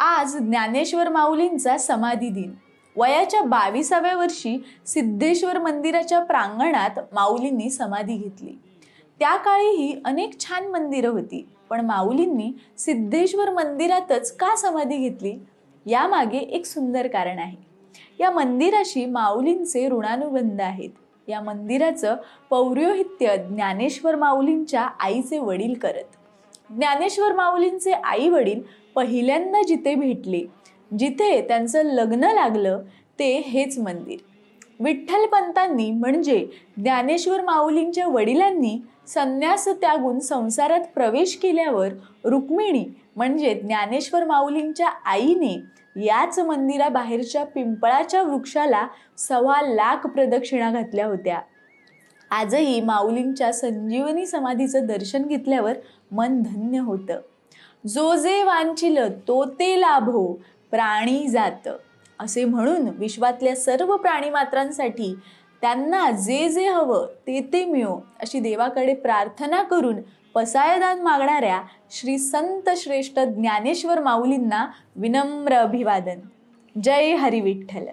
आज ज्ञानेश्वर माऊलींचा समाधी दिन। वयाच्या 22व्या वर्षी सिद्धेश्वर मंदिराच्या प्रांगणात माऊलींनी समाधी घेतली। त्या काळीही अनेक छान मंदिरं होती, पण माऊलींनी सिद्धेश्वर मंदिरातच का समाधी घेतली यामागे एक सुंदर कारण आहे। या मंदिराशी माऊलींचे ऋणानुबंध आहेत। या मंदिराचं पौरोहित्य ज्ञानेश्वर माऊलींच्या आईचे वडील करत। ज्ञानेश्वर माऊलींचे आई वडील पहिल्यांदा जिथे भेटले, जिथे त्यांचं लग्न लागलं, ते हेच मंदिर। विठ्ठलपंतांनी म्हणजे ज्ञानेश्वर माऊलींच्या वडिलांनी संन्यास त्यागून संसारात प्रवेश केल्यावर रुक्मिणी म्हणजे ज्ञानेश्वर माऊलींच्या आईने याच मंदिराबाहेरच्या पिंपळाच्या वृक्षाला 1.25 लाख प्रदक्षिणा घातल्या होत्या। आजही माऊलींच्या संजीवनी समाधीचं दर्शन घेतल्यावर मन धन्य होतं। जो जे वांछिल तो ते लाभो प्राणी जात, असे म्हणून विश्वातल्या सर्व प्राणीमात्रांसाठी त्यांना जे जे हवं ते ते मिळो अशी देवाकडे प्रार्थना करून पसायदान मागणाऱ्या श्री संत श्रेष्ठ ज्ञानेश्वर माऊलींना विनम्र अभिवादन। जय हरी विठ्ठल।